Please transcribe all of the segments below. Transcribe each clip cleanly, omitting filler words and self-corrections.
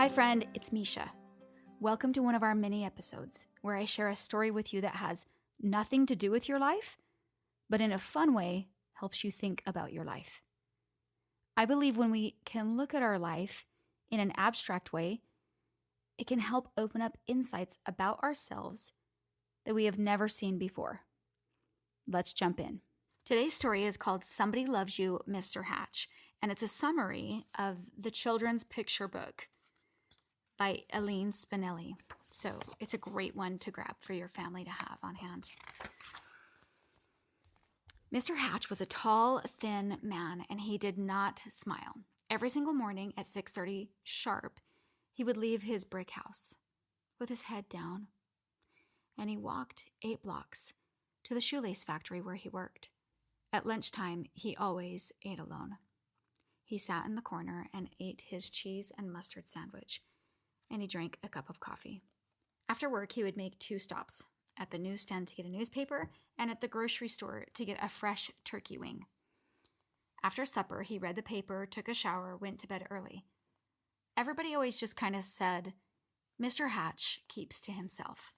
Hi friend, it's Misha. Welcome to one of our mini episodes where I share a story with you that has nothing to do with your life, but in a fun way helps you think about your life. I believe when we can look at our life in an abstract way, it can help open up insights about ourselves that we have never seen before. Let's jump in. Today's story is called Somebody Loves You, Mr. Hatch, and it's a summary of the children's picture book by Eileen Spinelli. So it's a great one to grab for your family to have on hand. Mr. Hatch was a tall, thin man, and he did not smile. Every single morning at 6:30 sharp, he would leave his brick house with his head down, and he walked 8 blocks to the shoelace factory where he worked. At lunchtime, he always ate alone. He sat in the corner and ate his cheese and mustard sandwich, and he drank a cup of coffee. After work, he would make 2 stops, at the newsstand to get a newspaper and at the grocery store to get a fresh turkey wing. After supper, he read the paper, took a shower, went to bed early. Everybody always just kind of said, Mr. Hatch keeps to himself.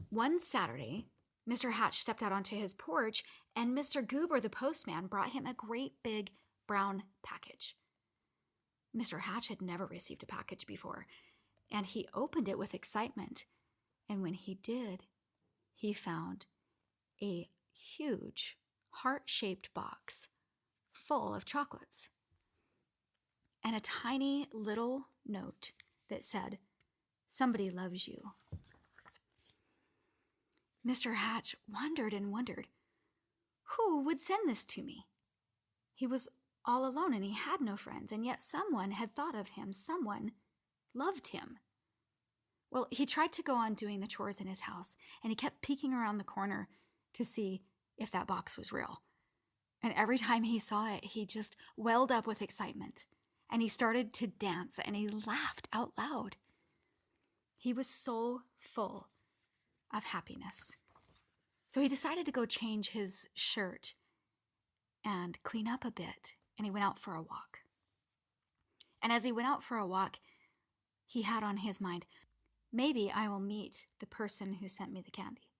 One Saturday, Mr. Hatch stepped out onto his porch, and Mr. Goober, the postman, brought him a great big brown package. Mr. Hatch had never received a package before, and he opened it with excitement. And when he did, he found a huge heart-shaped box full of chocolates and a tiny little note that said, "Somebody loves you." Mr. Hatch wondered and wondered, who would send this to me? He was all alone and he had no friends, and yet someone had thought of him. Someone loved him. Well, he tried to go on doing the chores in his house, and he kept peeking around the corner to see if that box was real. And every time he saw it, he just welled up with excitement, and he started to dance, and he laughed out loud. He was so full of happiness. So he decided to go change his shirt and clean up a bit, and he went out for a walk. And as he went out for a walk, he had on his mind, maybe I will meet the person who sent me the candy.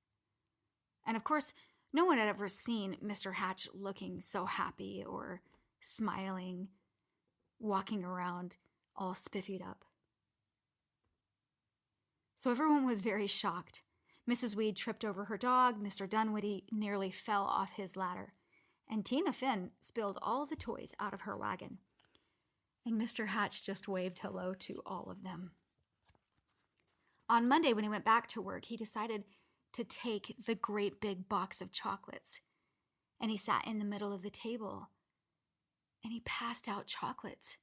And of course, no one had ever seen Mr. Hatch looking so happy or smiling, walking around all spiffied up. So everyone was very shocked. Mrs. Weed tripped over her dog, Mr. Dunwoody nearly fell off his ladder, and Tina Finn spilled all the toys out of her wagon. And Mr. Hatch just waved hello to all of them. On Monday, when he went back to work, he decided to take the great big box of chocolates, and he sat in the middle of the table, and he passed out chocolates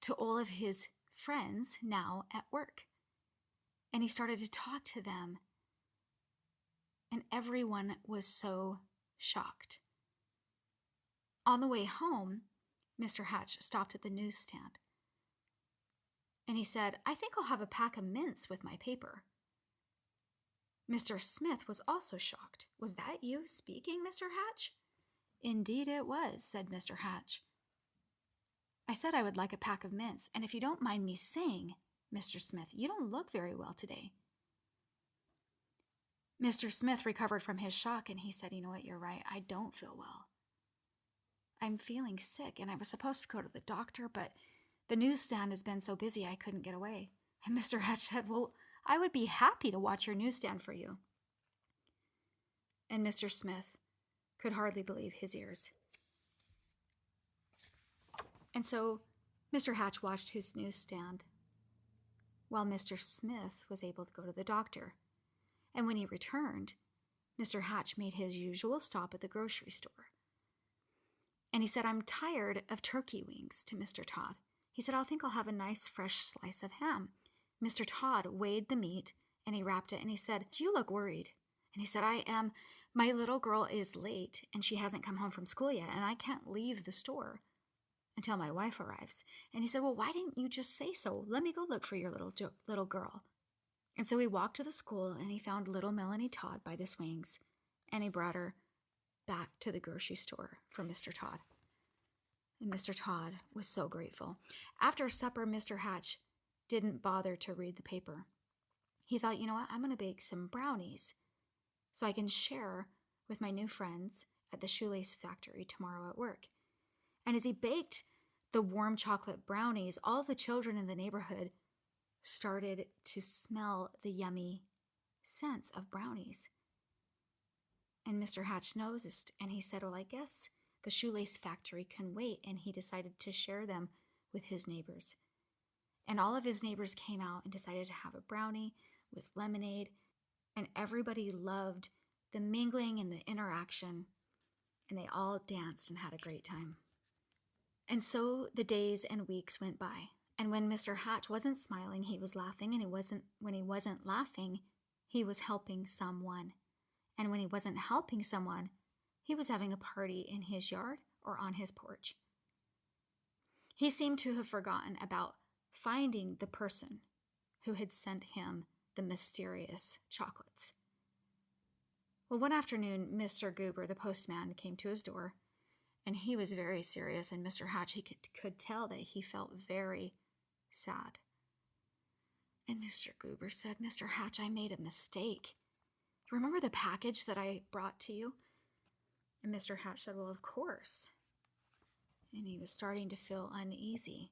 to all of his friends now at work. And he started to talk to them, and everyone was so shocked. On the way home, Mr. Hatch stopped at the newsstand, and he said, I think I'll have a pack of mints with my paper. Mr. Smith was also shocked. Was that you speaking, Mr. Hatch? Indeed it was, said Mr. Hatch. I said I would like a pack of mints, and if you don't mind me saying, Mr. Smith, you don't look very well today. Mr. Smith recovered from his shock, and he said, you know what, you're right, I don't feel well. I'm feeling sick, and I was supposed to go to the doctor, but the newsstand has been so busy I couldn't get away. And Mr. Hatch said, well, I would be happy to watch your newsstand for you. And Mr. Smith could hardly believe his ears. And so Mr. Hatch watched his newsstand while Mr. Smith was able to go to the doctor. And when he returned, Mr. Hatch made his usual stop at the grocery store. And he said, I'm tired of turkey wings to Mr. Todd. He said, I think I'll have a nice fresh slice of ham. Mr. Todd weighed the meat, and he wrapped it, and he said, you look worried. And he said, I am. My little girl is late, and she hasn't come home from school yet, and I can't leave the store until my wife arrives. And he said, well, why didn't you just say so? Let me go look for your little girl. And so he walked to the school, and he found little Melanie Todd by the swings, and he brought her back to the grocery store for Mr. Todd. And Mr. Todd was so grateful. After supper, Mr. Hatch didn't bother to read the paper. He thought, you know what, I'm going to bake some brownies so I can share with my new friends at the shoelace factory tomorrow at work. And as he baked the warm chocolate brownies, all the children in the neighborhood started to smell the yummy scents of brownies. And Mr. Hatch noticed, and he said, well, I guess the shoelace factory can wait. And he decided to share them with his neighbors. And all of his neighbors came out and decided to have a brownie with lemonade. And everybody loved the mingling and the interaction. And they all danced and had a great time. And so the days and weeks went by. And when Mr. Hatch wasn't smiling, he was laughing. And when he wasn't laughing, he was helping someone. And when he wasn't helping someone, he was having a party in his yard or on his porch. He seemed to have forgotten about finding the person who had sent him the mysterious chocolates. Well, one afternoon, Mr. Goober, the postman, came to his door, and he was very serious, and Mr. Hatch, he could tell that he felt very sad. And Mr. Goober said, Mr. Hatch, I made a mistake. Remember the package that I brought to you? And Mr. Hatch said, well, of course. And he was starting to feel uneasy.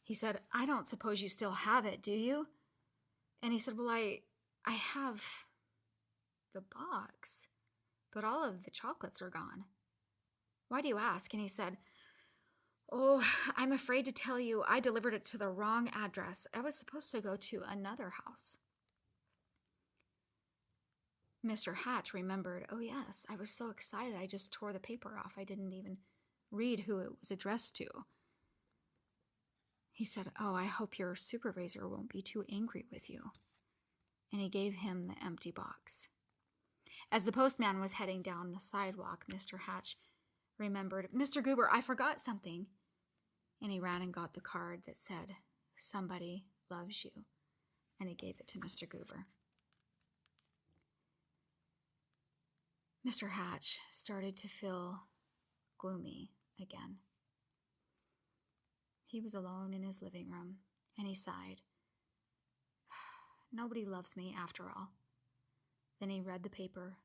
He said, I don't suppose you still have it, do you? And he said, well, I have the box, but all of the chocolates are gone. Why do you ask? And he said, oh, I'm afraid to tell you I delivered it to the wrong address. I was supposed to go to another house. Mr. Hatch remembered, oh yes, I was so excited I just tore the paper off. I didn't even read who it was addressed to. He said, oh, I hope your supervisor won't be too angry with you. And he gave him the empty box. As the postman was heading down the sidewalk, Mr. Hatch remembered, Mr. Goober, I forgot something. And he ran and got the card that said, somebody loves you. And he gave it to Mr. Goober. Mr. Hatch started to feel gloomy again. He was alone in his living room, and he sighed. Nobody loves me after all. Then he read the paper,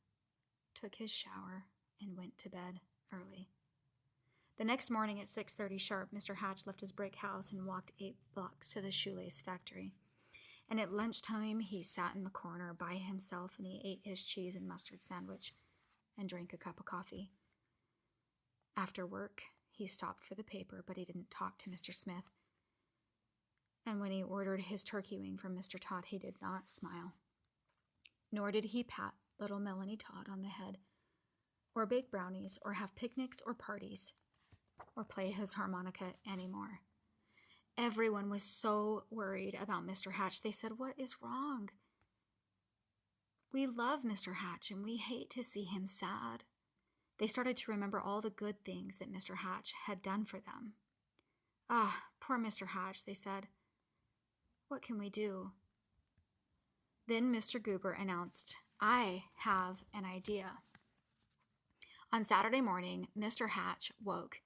took his shower, and went to bed early. The next morning at 6:30 sharp, Mr. Hatch left his brick house and walked 8 blocks to the shoelace factory. And at lunchtime, he sat in the corner by himself, and he ate his cheese and mustard sandwich and drank a cup of coffee. After work, he stopped for the paper, but he didn't talk to Mr. Smith. And when he ordered his turkey wing from Mr. Todd, he did not smile. Nor did he pat little Melanie Todd on the head, or bake brownies, or have picnics or parties, or play his harmonica anymore. Everyone was so worried about Mr. Hatch. They said, what is wrong? We love Mr. Hatch, and we hate to see him sad. They started to remember all the good things that Mr. Hatch had done for them. Ah, poor Mr. Hatch, they said. What can we do? Then Mr. Goober announced, I have an idea. On Saturday morning, Mr. Hatch woke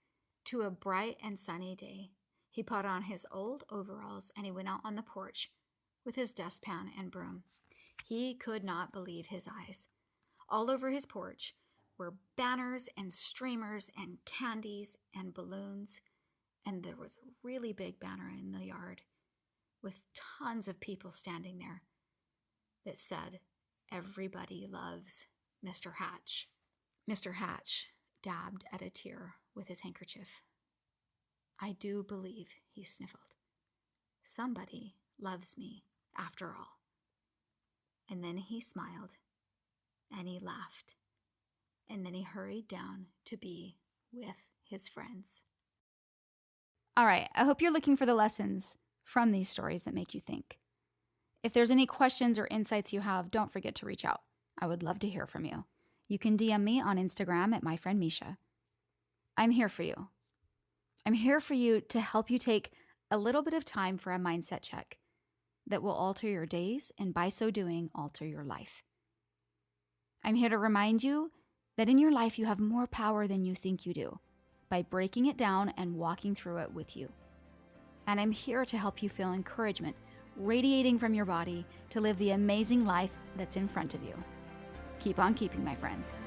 to a bright and sunny day. He put on his old overalls and he went out on the porch with his dustpan and broom. He could not believe his eyes. All over his porch were banners and streamers and candies and balloons, and there was a really big banner in the yard with tons of people standing there that said, everybody loves Mr. Hatch. Mr. Hatch dabbed at a tear with his handkerchief. I do believe, he sniffled. Somebody loves me after all. And then he smiled, and he laughed, and then he hurried down to be with his friends. All right, I hope you're looking for the lessons from these stories that make you think. If there's any questions or insights you have, don't forget to reach out. I would love to hear from you. You can DM me on Instagram at myfriendmisha. I'm here for you. I'm here for you to help you take a little bit of time for a mindset check that will alter your days and by so doing, alter your life. I'm here to remind you that in your life you have more power than you think you do. by breaking it down and walking through it with you. And I'm here to help you feel encouragement radiating from your body to live the amazing life that's in front of you. Keep on keeping, my friends.